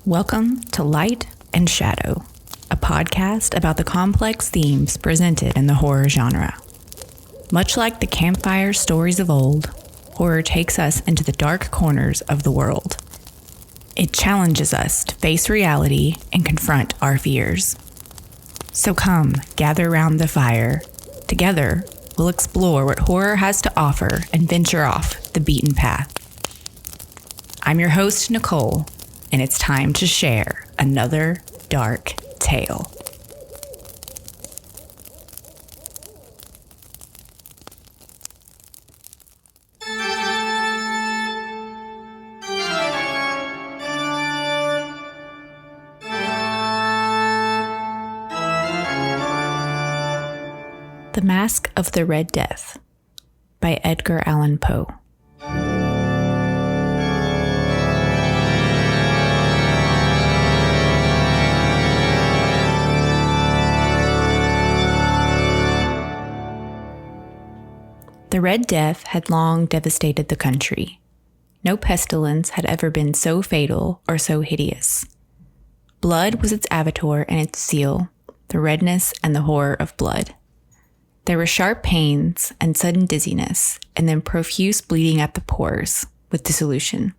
Welcome to Light and Shadow, a podcast about the complex themes presented in the horror genre. Much like the campfire stories of old, horror takes us into the dark corners of the world. It challenges us to face reality and confront our fears. So come, gather round the fire. Together, we'll explore what horror has to offer and venture off the beaten path. I'm your host, Nicole, and it's time to share another dark tale. The Masque of the Red Death by Edgar Allan Poe. The Red Death had long devastated the country. No pestilence had ever been so fatal or so hideous. Blood was its avatar and its seal, the redness and the horror of blood. There were sharp pains and sudden dizziness, and then profuse bleeding at the pores, with dissolution.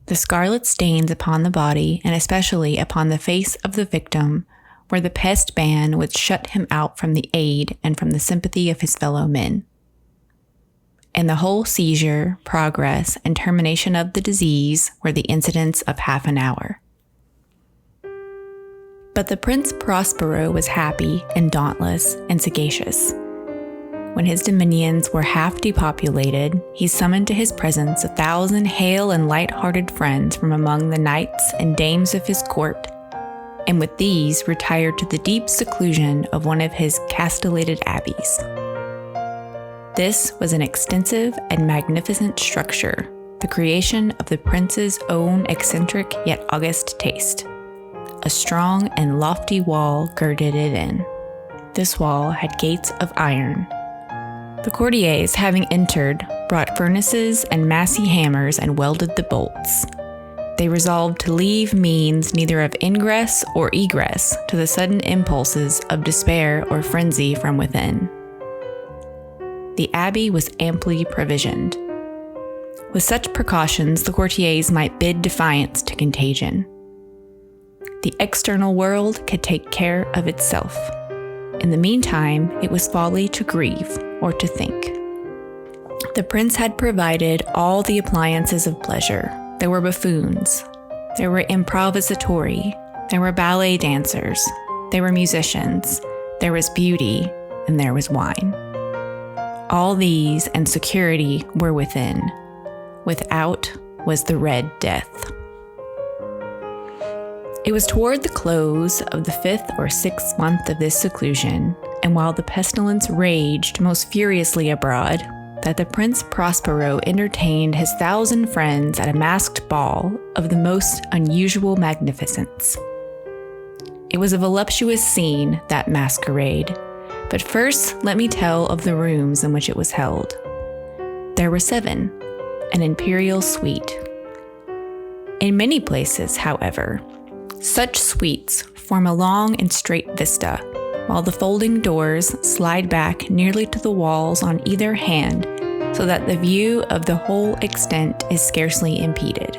The scarlet stains upon the body, and especially upon the face of the victim, were the pest ban which shut him out from the aid and from the sympathy of his fellow men. And the whole seizure, progress, and termination of the disease were the incidents of half an hour. But the Prince Prospero was happy and dauntless and sagacious. When his dominions were half depopulated, he summoned to his presence 1,000 hale and light-hearted friends from among the knights and dames of his court, and with these retired to the deep seclusion of one of his castellated abbeys. This was an extensive and magnificent structure, the creation of the prince's own eccentric yet august taste. A strong and lofty wall girded it in. This wall had gates of iron. The courtiers, having entered, brought furnaces and massy hammers and welded the bolts. They resolved to leave means neither of ingress or egress to the sudden impulses of despair or frenzy from within. The abbey was amply provisioned. With such precautions, the courtiers might bid defiance to contagion. The external world could take care of itself. In the meantime, it was folly to grieve or to think. The prince had provided all the appliances of pleasure. There were buffoons, there were improvisatori, there were ballet dancers, there were musicians, there was beauty, and there was wine. All these and security were within. Without was the Red Death. It was toward the close of the 5th or 6th month of this seclusion, and while the pestilence raged most furiously abroad, that the Prince Prospero entertained his 1,000 friends at a masked ball of the most unusual magnificence. It was a voluptuous scene, that masquerade, but first let me tell of the rooms in which it was held. There were 7, an imperial suite. In many places, however, such suites form a long and straight vista, while the folding doors slide back nearly to the walls on either hand, so that the view of the whole extent is scarcely impeded.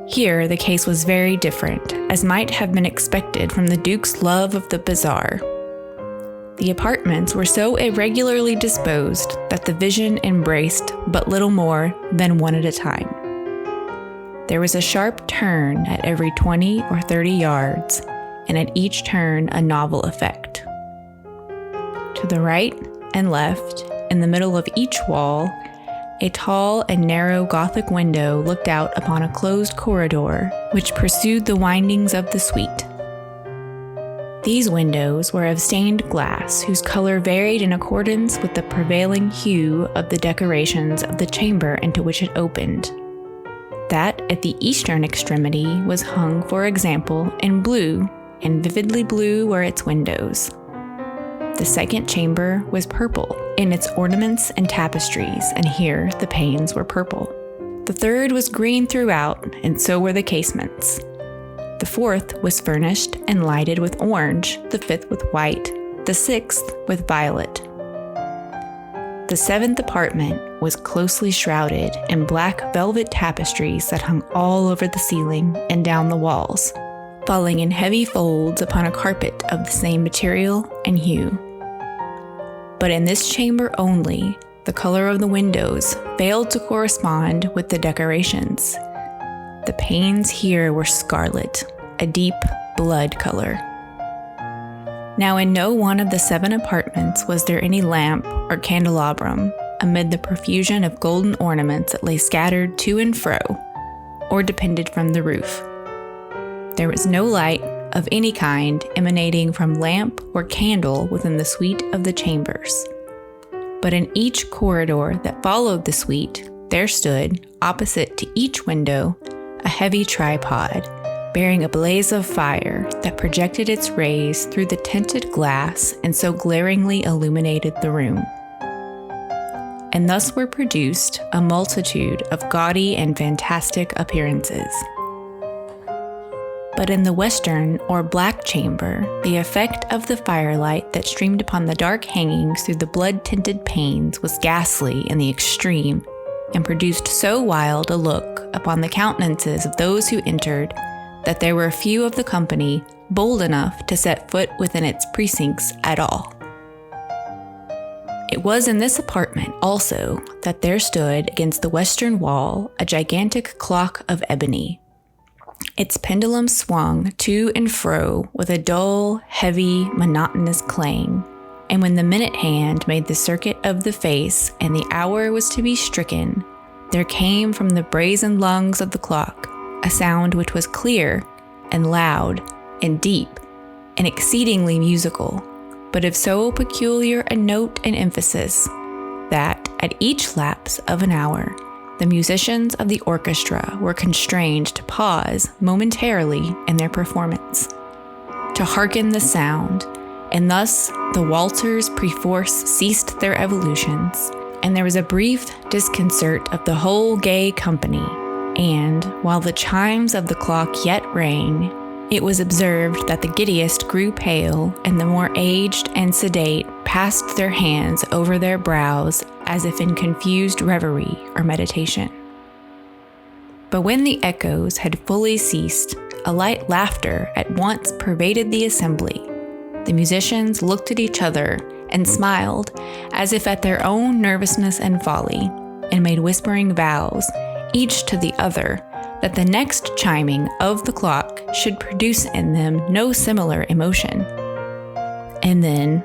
Here the case was very different, as might have been expected from the Duke's love of the bizarre. The apartments were so irregularly disposed that the vision embraced but little more than one at a time. There was a sharp turn at every 20 or 30 yards, and at each turn a novel effect. To the right and left, in the middle of each wall, a tall and narrow Gothic window looked out upon a closed corridor which pursued the windings of the suite. These windows were of stained glass whose color varied in accordance with the prevailing hue of the decorations of the chamber into which it opened. That at the eastern extremity was hung, for example, in blue, and vividly blue were its windows. The second chamber was purple in its ornaments and tapestries, and here the panes were purple. The third was green throughout, and so were the casements. The fourth was furnished and lighted with orange, the fifth with white, the sixth with violet. The seventh apartment was closely shrouded in black velvet tapestries that hung all over the ceiling and down the walls, falling in heavy folds upon a carpet of the same material and hue. But in this chamber only, the color of the windows failed to correspond with the decorations. The panes here were scarlet, a deep blood color. Now in no one of the 7 apartments was there any lamp or candelabrum amid the profusion of golden ornaments that lay scattered to and fro, or depended from the roof. There was no light of any kind emanating from lamp or candle within the suite of the chambers. But in each corridor that followed the suite, there stood, opposite to each window, a heavy tripod, bearing a blaze of fire that projected its rays through the tinted glass and so glaringly illuminated the room. And thus were produced a multitude of gaudy and fantastic appearances. But in the western or black chamber, the effect of the firelight that streamed upon the dark hangings through the blood-tinted panes was ghastly in the extreme, and produced so wild a look upon the countenances of those who entered that there were few of the company bold enough to set foot within its precincts at all. It was in this apartment also that there stood against the western wall a gigantic clock of ebony. Its pendulum swung to and fro with a dull, heavy, monotonous clang, and when the minute hand made the circuit of the face and the hour was to be stricken, there came from the brazen lungs of the clock a sound which was clear and loud and deep and exceedingly musical, but of so peculiar a note and emphasis that, at each lapse of an hour, the musicians of the orchestra were constrained to pause momentarily in their performance, to hearken the sound, and thus the waltzers perforce ceased their evolutions, and there was a brief disconcert of the whole gay company, and, while the chimes of the clock yet rang, it was observed that the giddiest grew pale, and the more aged and sedate passed their hands over their brows as if in confused reverie or meditation. But when the echoes had fully ceased, a light laughter at once pervaded the assembly. The musicians looked at each other and smiled as if at their own nervousness and folly, and made whispering vows, each to the other, that the next chiming of the clock should produce in them no similar emotion. And then,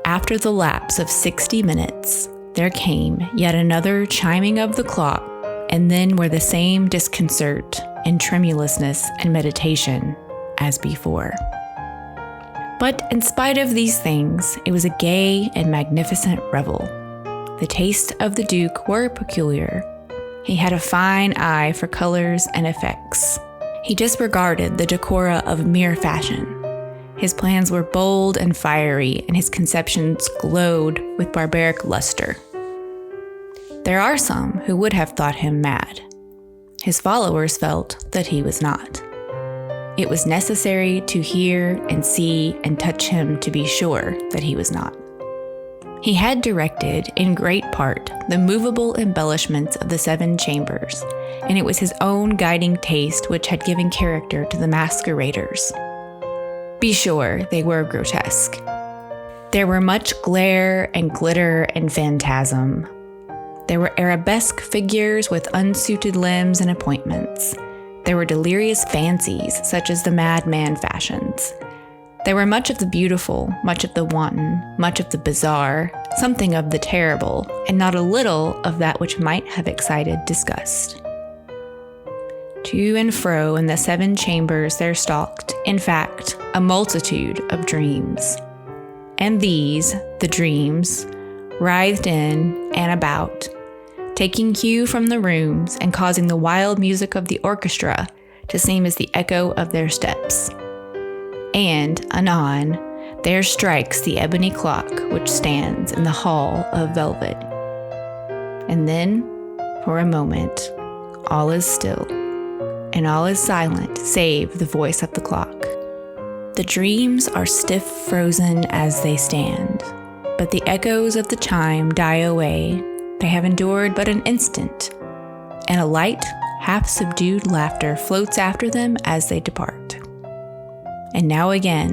after the lapse of 60 minutes, there came yet another chiming of the clock, and then were the same disconcert and tremulousness and meditation as before. But in spite of these things, it was a gay and magnificent revel. The tastes of the Duke were peculiar. He had a fine eye for colors and effects. He disregarded the decora of mere fashion. His plans were bold and fiery, and his conceptions glowed with barbaric luster. There are some who would have thought him mad. His followers felt that he was not. It was necessary to hear and see and touch him to be sure that he was not. He had directed, in great part, the movable embellishments of the 7 chambers, and it was his own guiding taste which had given character to the masqueraders. Be sure they were grotesque. There were much glare and glitter and phantasm. There were arabesque figures with unsuited limbs and appointments. There were delirious fancies, such as the madman fashions. There were much of the beautiful, much of the wanton, much of the bizarre, something of the terrible, and not a little of that which might have excited disgust. To and fro in the 7 chambers there stalked, in fact, a multitude of dreams. And these, the dreams, writhed in and about, taking cue from the rooms and causing the wild music of the orchestra to seem as the echo of their steps. And, anon, there strikes the ebony clock which stands in the hall of velvet. And then, for a moment, all is still, and all is silent save the voice of the clock. The dreams are stiff frozen as they stand, but the echoes of the chime die away. They have endured but an instant, and a light, half-subdued laughter floats after them as they depart. And now again,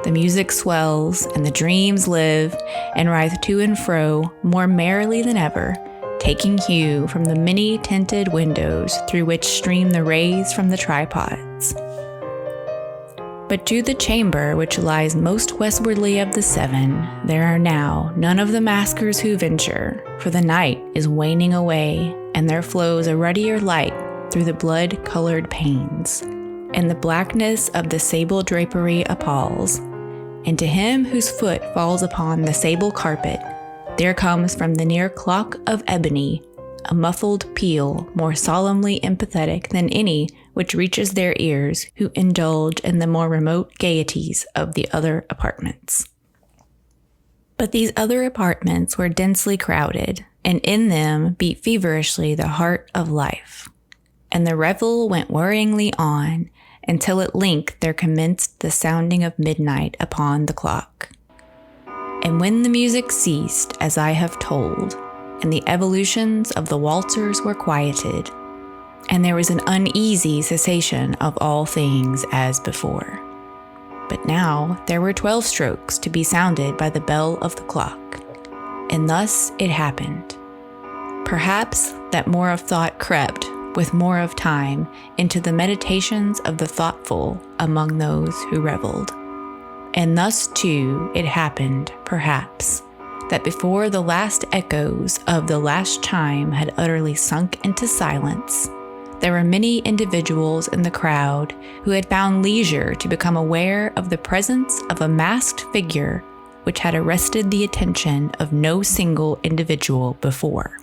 the music swells, and the dreams live and writhe to and fro more merrily than ever, taking hue from the many-tinted windows through which stream the rays from the tripods. But to the chamber which lies most westwardly of the seven, there are now none of the maskers who venture, for the night is waning away, and there flows a ruddier light through the blood-colored panes, and the blackness of the sable drapery appalls. And to him whose foot falls upon the sable carpet, there comes from the near clock of ebony a muffled peal more solemnly empathetic than any which reaches their ears who indulge in the more remote gaieties of the other apartments. But these other apartments were densely crowded, and in them beat feverishly the heart of life. And the revel went worryingly on, until at length there commenced the sounding of midnight upon the clock. And when the music ceased, as I have told, and the evolutions of the waltzers were quieted, and there was an uneasy cessation of all things as before. But now there were 12 strokes to be sounded by the bell of the clock, and thus it happened. Perhaps that more of thought crept, with more of time, into the meditations of the thoughtful among those who reveled. And thus, too, it happened, perhaps, that before the last echoes of the last chime had utterly sunk into silence, there were many individuals in the crowd who had found leisure to become aware of the presence of a masked figure which had arrested the attention of no single individual before.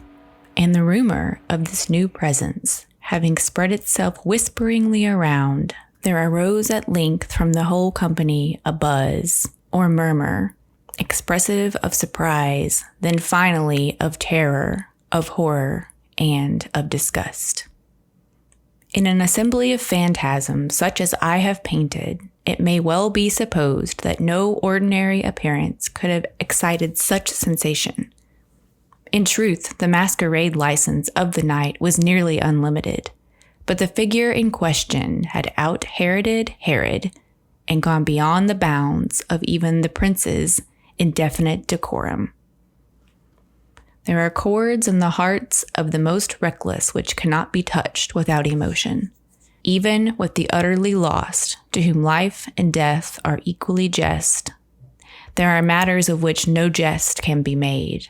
And the rumor of this new presence having spread itself whisperingly around, there arose at length from the whole company a buzz, or murmur, expressive of surprise, then finally of terror, of horror, and of disgust. In an assembly of phantasms such as I have painted, it may well be supposed that no ordinary appearance could have excited such sensation. In truth, the masquerade license of the night was nearly unlimited, but the figure in question had out-Heroded Herod and gone beyond the bounds of even the prince's indefinite decorum. There are chords in the hearts of the most reckless which cannot be touched without emotion, even with the utterly lost, to whom life and death are equally jest. There are matters of which no jest can be made.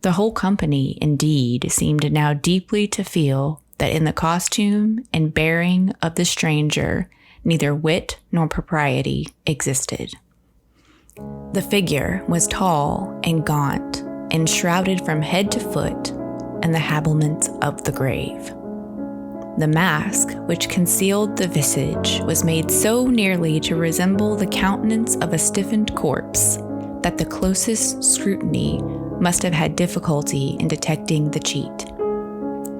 The whole company, indeed, seemed now deeply to feel that in the costume and bearing of the stranger neither wit nor propriety existed. The figure was tall and gaunt, and shrouded from head to foot in the habiliments of the grave. The mask which concealed the visage was made so nearly to resemble the countenance of a stiffened corpse that the closest scrutiny must have had difficulty in detecting the cheat.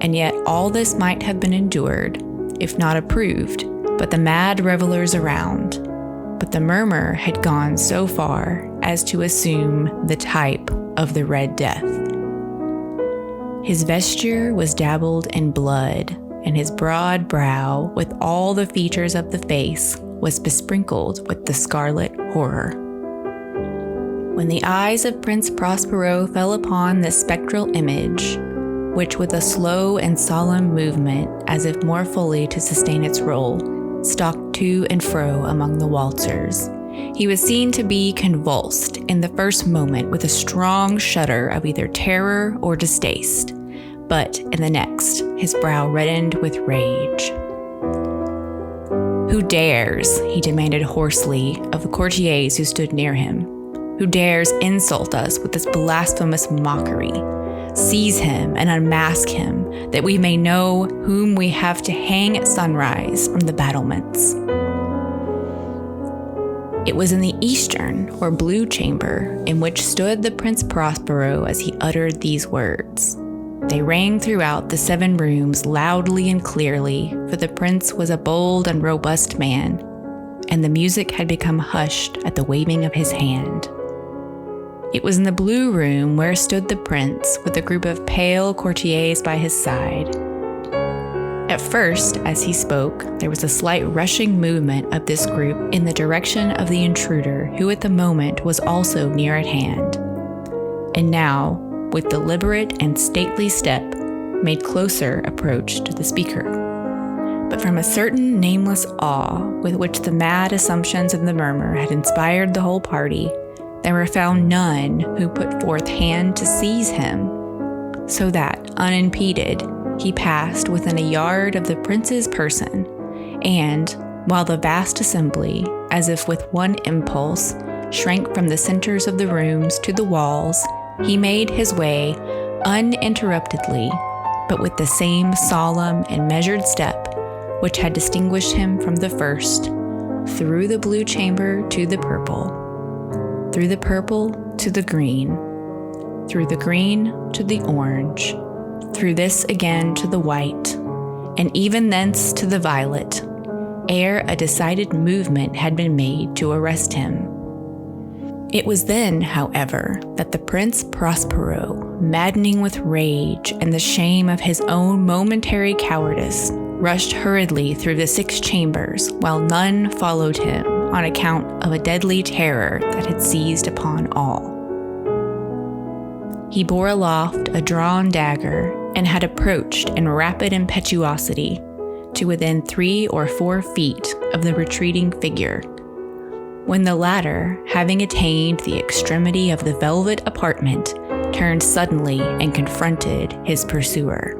And yet all this might have been endured, if not approved, but the mad revelers around. But the murmur had gone so far as to assume the type of the Red Death. His vesture was dabbled in blood, and his broad brow, with all the features of the face, was besprinkled with the scarlet horror. When the eyes of Prince Prospero fell upon this spectral image, which with a slow and solemn movement, as if more fully to sustain its role, stalked to and fro among the waltzers, he was seen to be convulsed in the first moment with a strong shudder of either terror or distaste, but in the next his brow reddened with rage. "Who dares," he demanded hoarsely of the courtiers who stood near him, "who dares insult us with this blasphemous mockery? Seize him and unmask him, that we may know whom we have to hang at sunrise from the battlements." It was in the eastern or blue chamber in which stood the Prince Prospero as he uttered these words. They rang throughout the 7 rooms loudly and clearly, for the prince was a bold and robust man, and the music had become hushed at the waving of his hand. It was in the blue room where stood the prince with a group of pale courtiers by his side. At first, as he spoke, there was a slight rushing movement of this group in the direction of the intruder, who at the moment was also near at hand, and now, with deliberate and stately step, made closer approach to the speaker. But from a certain nameless awe with which the mad assumptions of the murmur had inspired the whole party, there were found none who put forth hand to seize him, so that, unimpeded, he passed within a yard of the prince's person, and, while the vast assembly, as if with one impulse, shrank from the centers of the rooms to the walls, he made his way uninterruptedly, but with the same solemn and measured step which had distinguished him from the first, through the blue chamber to the purple, through the purple to the green, through the green to the orange, through this again to the white, and even thence to the violet, ere a decided movement had been made to arrest him. It was then, however, that the Prince Prospero, maddening with rage and the shame of his own momentary cowardice, rushed hurriedly through the 6 chambers, while none followed him on account of a deadly terror that had seized upon all. He bore aloft a drawn dagger, and had approached in rapid impetuosity to within 3 or 4 feet of the retreating figure, when the latter, having attained the extremity of the velvet apartment, turned suddenly and confronted his pursuer.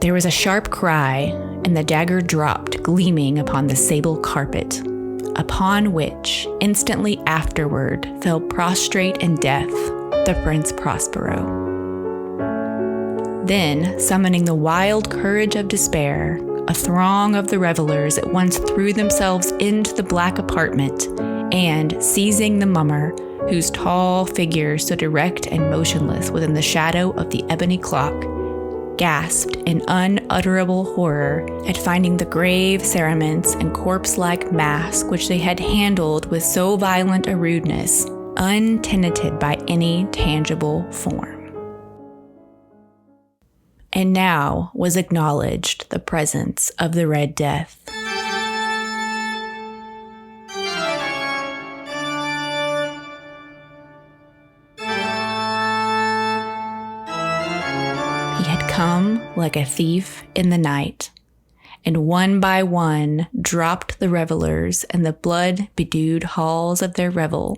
There was a sharp cry, and the dagger dropped gleaming upon the sable carpet, upon which, instantly afterward, fell prostrate in death the Prince Prospero. Then, summoning the wild courage of despair, a throng of the revelers at once threw themselves into the black apartment, and, seizing the mummer, whose tall figure stood erect and motionless within the shadow of the ebony clock, gasped in unutterable horror at finding the grave cerements and corpse-like mask which they had handled with so violent a rudeness, untenanted by any tangible form. And now was acknowledged the presence of the Red Death. He had come like a thief in the night, and one by one dropped the revelers in the blood-bedewed halls of their revel,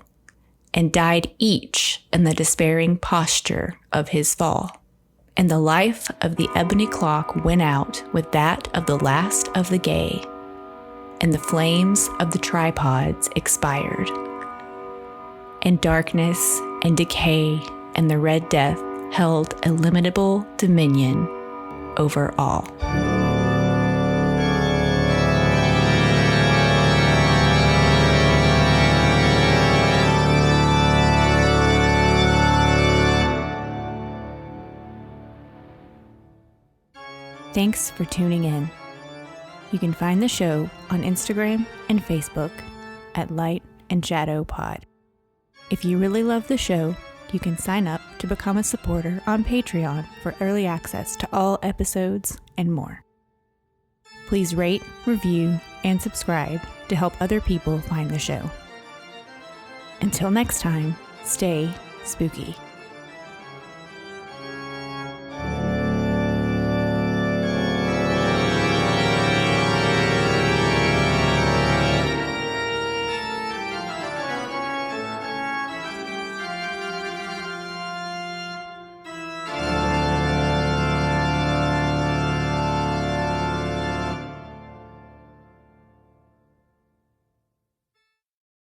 and died each in the despairing posture of his fall. And the life of the ebony clock went out with that of the last of the gay, and the flames of the tripods expired. And darkness and decay and the Red Death held illimitable dominion over all. Thanks for tuning in. You can find the show on Instagram and Facebook at Light and Shadow Pod. If you really love the show, you can sign up to become a supporter on Patreon for early access to all episodes and more. Please rate, review, and subscribe to help other people find the show. Until next time, stay spooky.